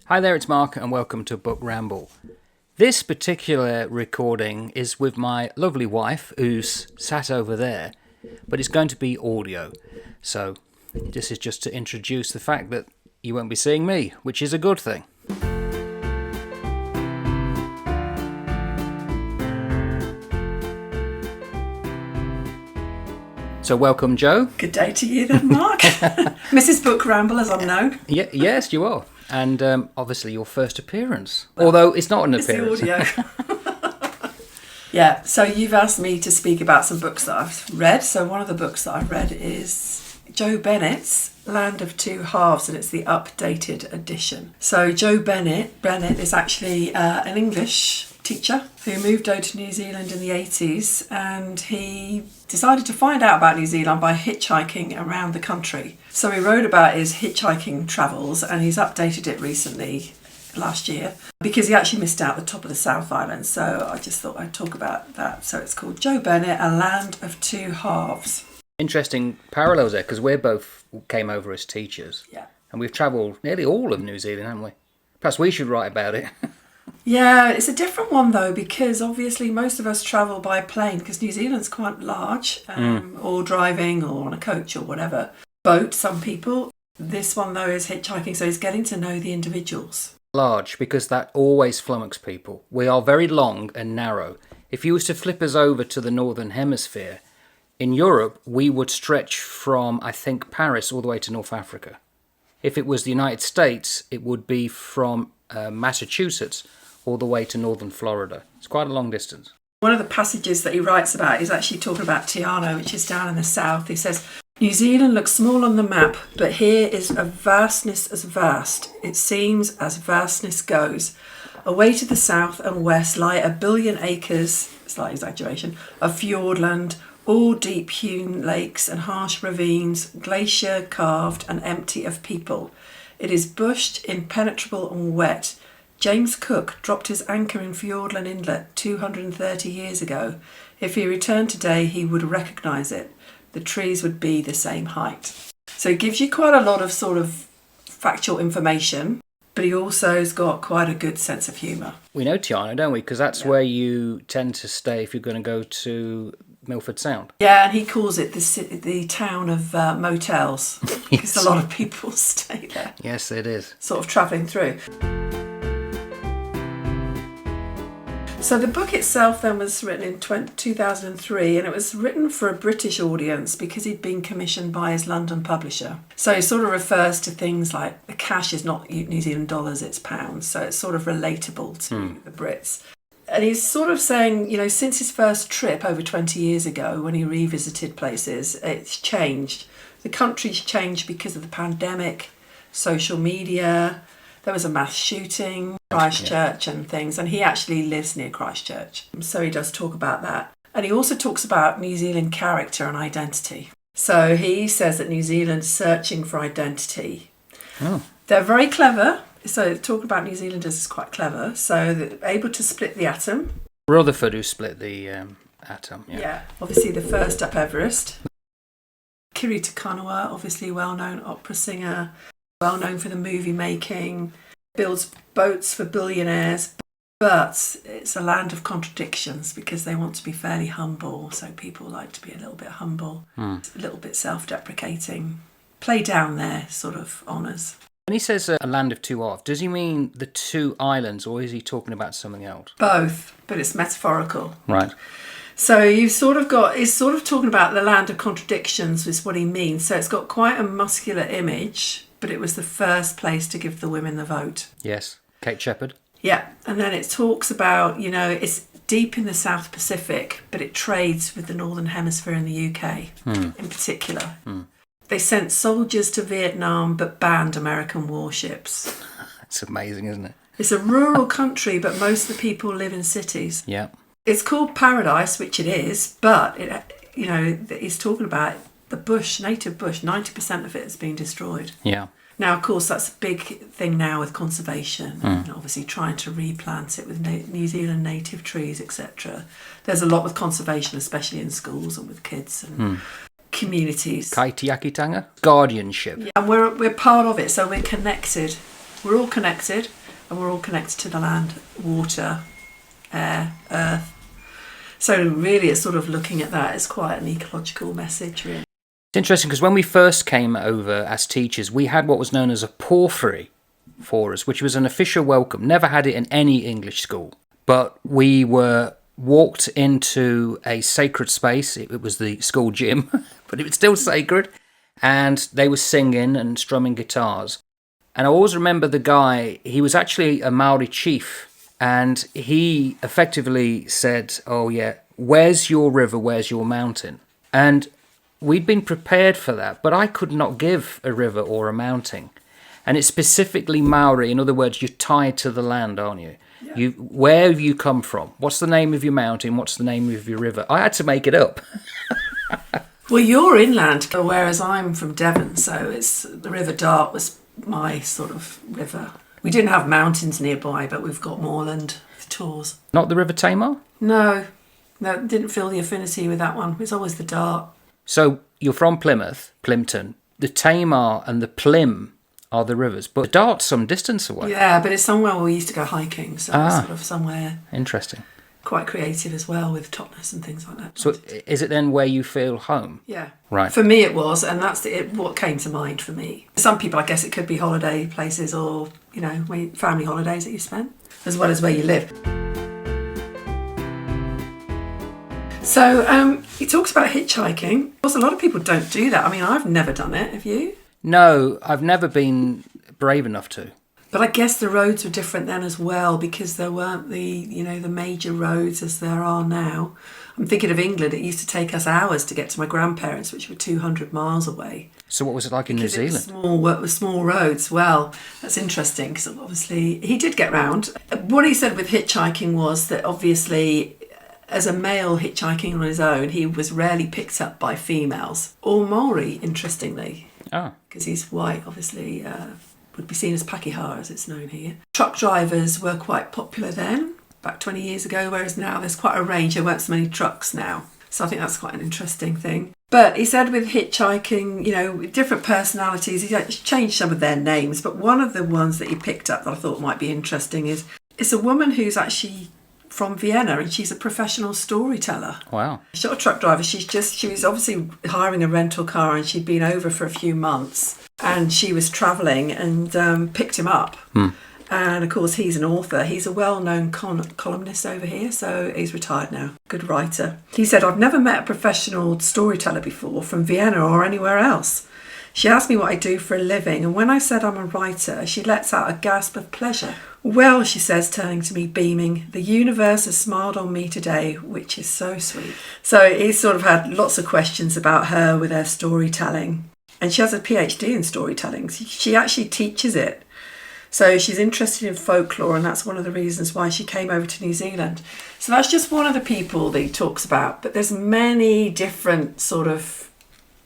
Hi there, it's Mark and welcome to Book Ramble. This particular recording is with my lovely wife who's sat over there, but it's going to be audio. So this is just to introduce the fact that you won't be seeing me, which is a good thing. So welcome, Joe. Good day to you then, Mark. Mrs. Book Ramble, as I'm known. Yes, you are. And obviously your first appearance. Although it's not an appearance. It's the audio. Yeah, so you've asked me to speak about some books that I've read. So one of the books that I've read is Joe Bennett's Land of Two Halves, and it's the updated edition. So Joe Bennett is actually an English teacher who moved over to New Zealand in the 80s, and he decided to find out about New Zealand by hitchhiking around the country. So he wrote about his hitchhiking travels, and he's updated it recently, last year, because he actually missed out the top of the South Island. So I just thought I'd talk about that. So it's called Joe Bennett, A Land of Two Halves. Interesting parallels there, because we both came over as teachers. Yeah. And we've travelled nearly all of New Zealand, haven't we? Perhaps we should write about it. Yeah, it's a different one though, because obviously most of us travel by plane because New Zealand's quite large, or driving or on a coach or whatever. Boat, some people. This one though is hitchhiking, so he's getting to know the individuals. Large, because that always flummoxes people. We are very long and narrow. If you was to flip us over to the Northern Hemisphere, in Europe we would stretch from, I think, Paris all the way to North Africa. If it was the United States, it would be from Massachusetts all the way to northern Florida. It's quite a long distance. One of the passages that he writes about is actually talking about Te Anau, which is down in the south. He says, New Zealand looks small on the map, but here is a vastness as vast. It seems as vastness goes. Away to the south and west lie 1 billion acres, slight exaggeration, of fjordland, all deep hewn lakes and harsh ravines, glacier carved and empty of people. It is bushed, impenetrable and wet. James Cook dropped his anchor in Fiordland Inlet 230 years ago. If he returned today, he would recognise it. The trees would be the same height. So it gives you quite a lot of sort of factual information, but he also has got quite a good sense of humour. We know Te Anau, don't we? Because that's where you tend to stay if you're going to go to Milford Sound. Yeah, and he calls it the town of motels, because a lot of people stay there. Yes, it is. Sort of travelling through. So the book itself then was written in 2003, and it was written for a British audience because he'd been commissioned by his London publisher. So it sort of refers to things like the cash is not New Zealand dollars, it's pounds. So it's sort of relatable to the Brits. And he's sort of saying, you know, since his first trip over 20 years ago when he revisited places, it's changed. The country's changed because of the pandemic, social media. There was a mass shooting, Christchurch and things, and he actually lives near Christchurch. So he does talk about that. And he also talks about New Zealand character and identity. So he says that New Zealand's searching for identity. Oh. They're very clever. So talking about New Zealanders is quite clever. So they're able to split the atom. Rutherford, who split the atom. Yeah, obviously the first up Everest. Kiri Te Kanawa, obviously well-known opera singer. Well known for the movie making, builds boats for billionaires, but it's a land of contradictions because they want to be fairly humble, so people like to be a little bit humble, a little bit self-deprecating, play down their sort of honours. When he says a land of two halves, does he mean the two islands or is he talking about something else? Both, but it's metaphorical. Right. So you've sort of got, he's sort of talking about the land of contradictions is what he means. So it's got quite a muscular image, but it was the first place to give the women the vote. Yes, Kate Shepherd. Yeah, and then it talks about, you know, it's deep in the South Pacific, but it trades with the Northern Hemisphere and the UK in particular. They sent soldiers to Vietnam, but banned American warships. It's amazing, isn't it? It's a rural country, but most of the people live in cities. Yeah. It's called paradise, which it is, but, you know, he's talking about the bush, native bush, 90% of it has been destroyed. Yeah. Now, of course, that's a big thing now with conservation and obviously trying to replant it with New Zealand native trees, etc. There's a lot with conservation, especially in schools and with kids and communities. Kaitiakitanga? Guardianship. Yeah, and we're part of it, so we're connected We're all connected, and we're all connected to the land, water, air, earth. So really it's sort of looking at that as quite an ecological message, really. It's interesting because when we first came over as teachers, we had what was known as a porphyry for us, which was an official welcome. Never had it in any English school. But we were walked into a sacred space. It was the school gym, but it was still sacred. And they were singing and strumming guitars. And I always remember the guy, he was actually a Maori chief. And he effectively said, oh yeah, where's your river, where's your mountain? And we'd been prepared for that, but I could not give a river or a mountain. And it's specifically Maori. In other words, you're tied to the land, aren't you? Yeah. Where have you come from? What's the name of your mountain? What's the name of your river? I had to make it up. Well, you're inland, whereas I'm from Devon, so it's the River Dart was my sort of river. We didn't have mountains nearby, but we've got moorland tours. Not the River Tamar? No, didn't feel the affinity with that one. It's always the Dart. So you're from Plymouth, Plimpton. The Tamar and the Plym are the rivers, but the Dart's some distance away. Yeah, but it's somewhere where we used to go hiking, so it's sort of somewhere interesting. Quite creative as well with Totnes and things like that. So is it then where you feel home? Yeah. Right. For me it was, and that's what came to mind for me. Some people, I guess it could be holiday places or, family holidays that you spent, as well as where you live. So he talks about hitchhiking. Of course, a lot of people don't do that. I mean, I've never done it. Have you? No, I've never been brave enough to. But I guess the roads were different then as well, because there weren't the major roads as there are now. I'm thinking of England. It used to take us hours to get to my grandparents, which were 200 miles away. So what was it like in New Zealand? Small roads. Well, that's interesting because obviously he did get round. What he said with hitchhiking was that obviously as a male hitchhiking on his own, he was rarely picked up by females or Maori, interestingly. Oh. Because he's white, obviously. Would be seen as pakeha, as it's known here. Truck drivers were quite popular then, back 20 years ago, whereas now there's quite a range. There weren't so many trucks now. So I think that's quite an interesting thing. But he said with hitchhiking, different personalities, he changed some of their names, but one of the ones that he picked up that I thought might be interesting is it's a woman who's actually from Vienna and she's a professional storyteller. Wow. She's not a truck driver. She was obviously hiring a rental car and she'd been over for a few months. And she was travelling and picked him up. And of course, he's an author. He's a well-known columnist over here, so he's retired now. Good writer. He said, I've never met a professional storyteller before from Vienna or anywhere else. She asked me what I do for a living, and when I said I'm a writer, she lets out a gasp of pleasure. Well, she says, turning to me, beaming, the universe has smiled on me today, which is so sweet. So he sort of had lots of questions about her with her storytelling. And she has a PhD in storytelling. She actually teaches it. So she's interested in folklore, and that's one of the reasons why she came over to New Zealand. So that's just one of the people that he talks about. But there's many different sort of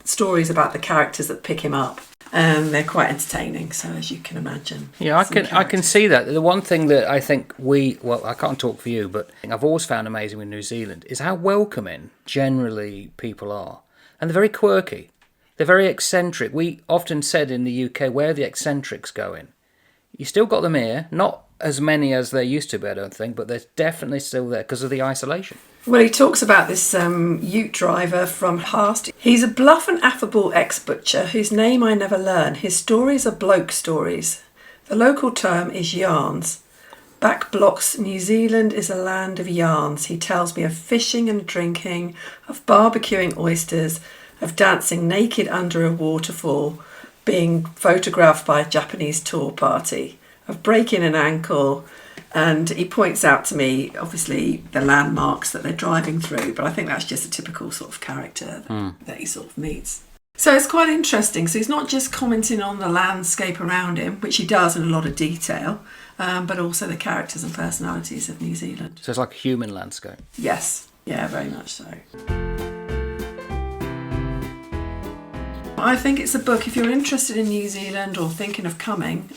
stories about the characters that pick him up. And they're quite entertaining, so as you can imagine. Yeah, I can see that. The one thing that I think I can't talk for you, but I've always found amazing with New Zealand is how welcoming generally people are. And they're very quirky. They're very eccentric. We often said in the UK, where are the eccentrics going? You still got them here, not as many as there used to be, I don't think, but they're definitely still there because of the isolation. Well, he talks about this ute driver from Halves. He's a bluff and affable ex-butcher whose name I never learn. His stories are bloke stories. The local term is yarns. Back blocks, New Zealand is a land of yarns. He tells me of fishing and drinking, of barbecuing oysters, of dancing naked under a waterfall, being photographed by a Japanese tour party, of breaking an ankle, and he points out to me, obviously, the landmarks that they're driving through, but I think that's just a typical sort of character that he sort of meets. So it's quite interesting. So he's not just commenting on the landscape around him, which he does in a lot of detail, but also the characters and personalities of New Zealand. So it's like a human landscape. Yes, yeah, very much so. I think it's a book, if you're interested in New Zealand or thinking of coming,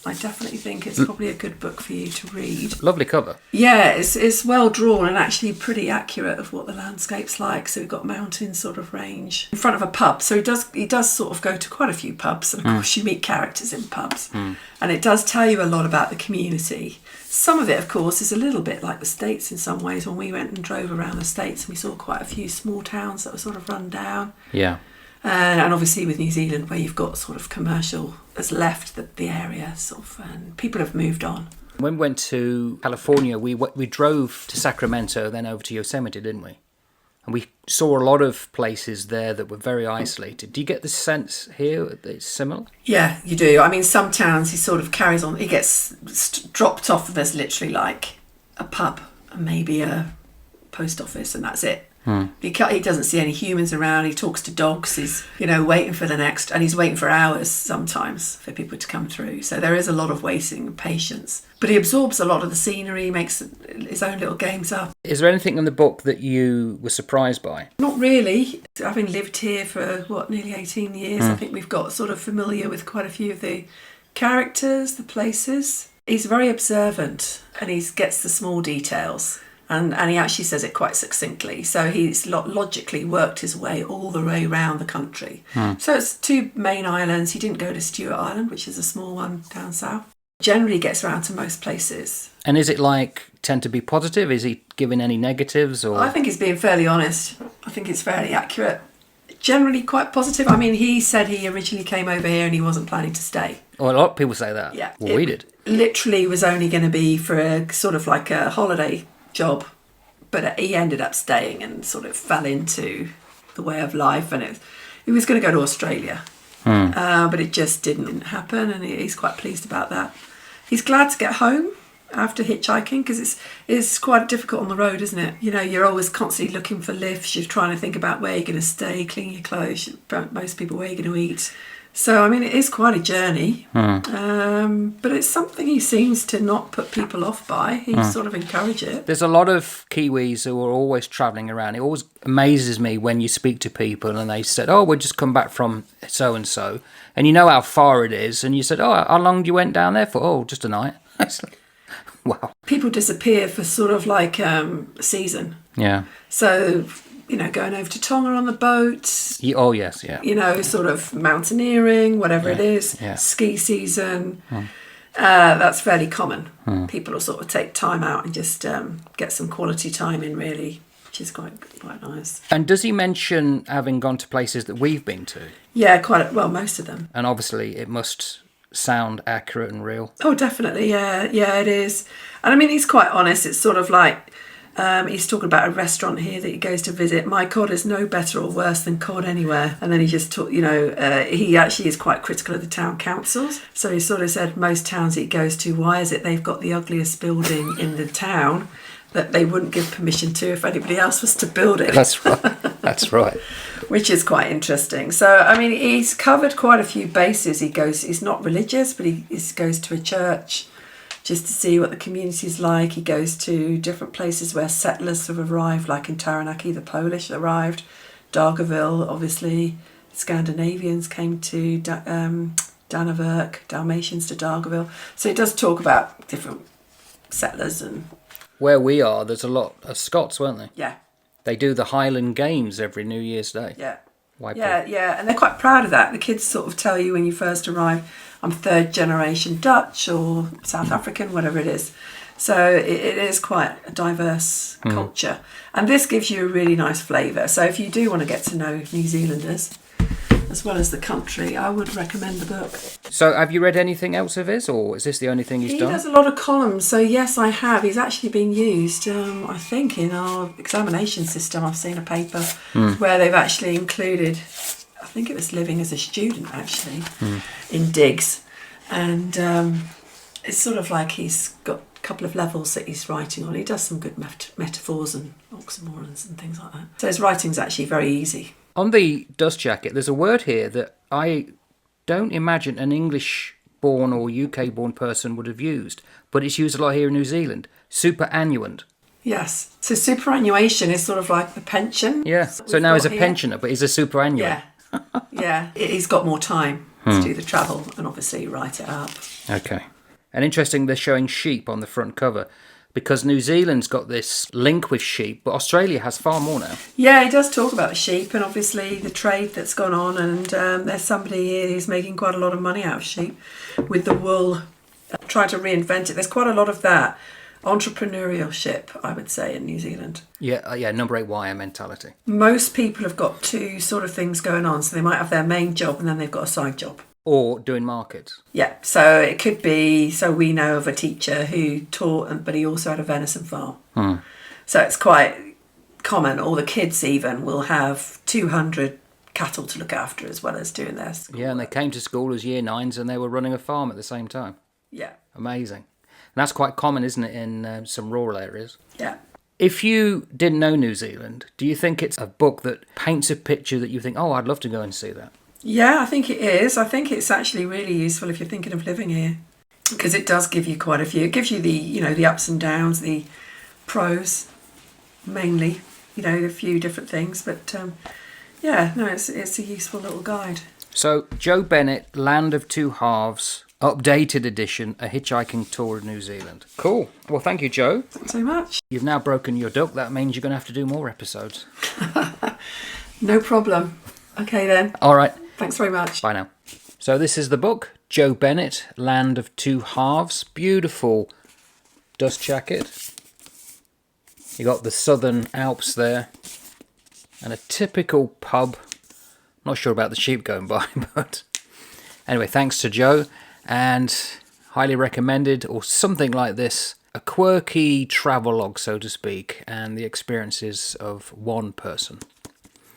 I definitely think it's probably a good book for you to read. Lovely cover. Yeah, it's well drawn and actually pretty accurate of what the landscape's like. So we've got mountains sort of range in front of a pub. So he does sort of go to quite a few pubs, and of course you meet characters in pubs, and it does tell you a lot about the community. Some of it, of course, is a little bit like the States in some ways. When we went and drove around the States, and we saw quite a few small towns that were sort of run down. Yeah. And obviously with New Zealand, where you've got sort of commercial has left the area, sort of, and people have moved on. When we went to California, we drove to Sacramento, then over to Yosemite, didn't we? And we saw a lot of places there that were very isolated. Do you get the sense here that it's similar? Yeah, you do. I mean, some towns he sort of carries on. He gets dropped off, and there's literally like a pub and maybe a post office, and that's it. He doesn't see any humans around. He talks to dogs. He's, waiting for the next, and he's waiting for hours sometimes for people to come through. So there is a lot of waiting and patience. But he absorbs a lot of the scenery, makes his own little games up. Is there anything in the book that you were surprised by? Not really. Having lived here for, nearly 18 years, I think we've got sort of familiar with quite a few of the characters, the places. He's very observant, and he gets the small details. And he actually says it quite succinctly. So he's logically worked his way all the way around the country. So it's 2 main islands. He didn't go to Stewart Island, which is a small one down south. Generally gets around to most places. And is it tend to be positive? Is he giving any negatives? Or I think he's being fairly honest. I think it's fairly accurate. Generally quite positive. I mean, he said he originally came over here and he wasn't planning to stay. Well, a lot of people say that. Yeah. Well, we did. Literally was only going to be for a sort of like a holiday job, but he ended up staying and sort of fell into the way of life, and he was going to go to Australia, but it just didn't happen, and he's quite pleased about that. He's glad to get home after hitchhiking, because it's quite difficult on the road, isn't it? You're always constantly looking for lifts, you're trying to think about where you're going to stay, clean your clothes, most people where you're going to eat. So, I mean, it is quite a journey, but it's something he seems to not put people off by. He sort of encourages it. There's a lot of Kiwis who are always travelling around. It always amazes me when you speak to people and they said, we'll just come back from so-and-so, and you know how far it is, and you said, how long you went down there for? Oh, just a night. Wow. People disappear for sort of like a season. Yeah. So, going over to Tonga on the boat. Oh, yes, yeah. Sort of mountaineering, whatever it is, ski season. That's fairly common. People will sort of take time out and just get some quality time in, really, which is quite nice. And does he mention having gone to places that we've been to? Yeah, most of them. And obviously it must sound accurate and real. Oh, definitely, yeah, it is. And I mean, he's quite honest. It's sort of like, he's talking about a restaurant here that he goes to visit. My cod is no better or worse than cod anywhere. And then he just talked, he actually is quite critical of the town councils. So he sort of said most towns he goes to, why is it they've got the ugliest building in the town that they wouldn't give permission to if anybody else was to build it? That's right. That's right. Which is quite interesting. So, I mean, he's covered quite a few bases. He's not religious, but he goes to a church just to see what the community's like. He goes to different places where settlers have arrived, like in Taranaki, the Polish arrived. Dargaville, obviously, Scandinavians came to Dannevirke, Dalmatians to Dargaville. So he does talk about different settlers. And where we are, there's a lot of Scots, weren't they? Yeah. They do the Highland Games every New Year's Day. Yeah. Whiteboard. Yeah, and they're quite proud of that. The kids sort of tell you when you first arrive, I'm 3rd generation Dutch or South African, whatever it is. So it is quite a diverse culture. And this gives you a really nice flavour. So if you do want to get to know New Zealanders, as well as the country, I would recommend the book. So have you read anything else of his, or is this the only thing he's done? He does a lot of columns, so yes, I have. He's actually been used, I think, in our examination system. I've seen a paper where they've actually included, I think it was living as a student, actually, in digs. And it's sort of like he's got a couple of levels that he's writing on. He does some good metaphors and oxymorons and things like that. So his writing's actually very easy. On the dust jacket, there's a word here that I don't imagine an English-born or UK-born person would have used, but it's used a lot here in New Zealand. Superannuant. Yes. So superannuation is sort of like the pension. Yeah. So now he's a pensioner, but he's a superannuant. Yeah. Yeah. He's got more time to do the travel and obviously write it up. Okay. And interesting, they're showing sheep on the front cover because New Zealand's got this link with sheep, but Australia has far more now. Yeah, he does talk about the sheep and obviously the trade that's gone on, and there's somebody here who's making quite a lot of money out of sheep with the wool, trying to reinvent it. There's quite a lot of that entrepreneurship, I would say, in New Zealand. Yeah, number 8 wire mentality. Most people have got two sort of things going on, so they might have their main job and then they've got a side job. Or doing markets. Yeah, so it could be, so we know of a teacher who taught, but he also had a venison farm. So it's quite common. All the kids even will have 200 cattle to look after as well as doing their school. Yeah, and they came to school as year 9s and they were running a farm at the same time. Yeah. Amazing. And that's quite common, isn't it, in some rural areas? Yeah. If you didn't know New Zealand, do you think it's a book that paints a picture that you think, oh, I'd love to go and see that? Yeah, I think it is. I think it's actually really useful if you're thinking of living here, because it does give you quite a few. It gives you the ups and downs, the pros, mainly, a few different things. But it's a useful little guide. So, Joe Bennett, Land of Two Halves, updated edition, A Hitchhiking Tour of New Zealand. Cool. Well, thank you, Joe. Thanks so much. You've now broken your duck. That means you're going to have to do more episodes. No problem. Okay, then. All right. Thanks very much. Bye now. So this is the book, Joe Bennett, Land of Two Halves. Beautiful dust jacket. You got the Southern Alps there. And a typical pub. Not sure about the sheep going by, but... Anyway, thanks to Joe. And highly recommended, or something like this. A quirky travelogue, so to speak. And the experiences of one person.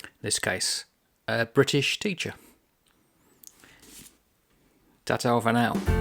In this case, a British teacher. Ta-ta for now.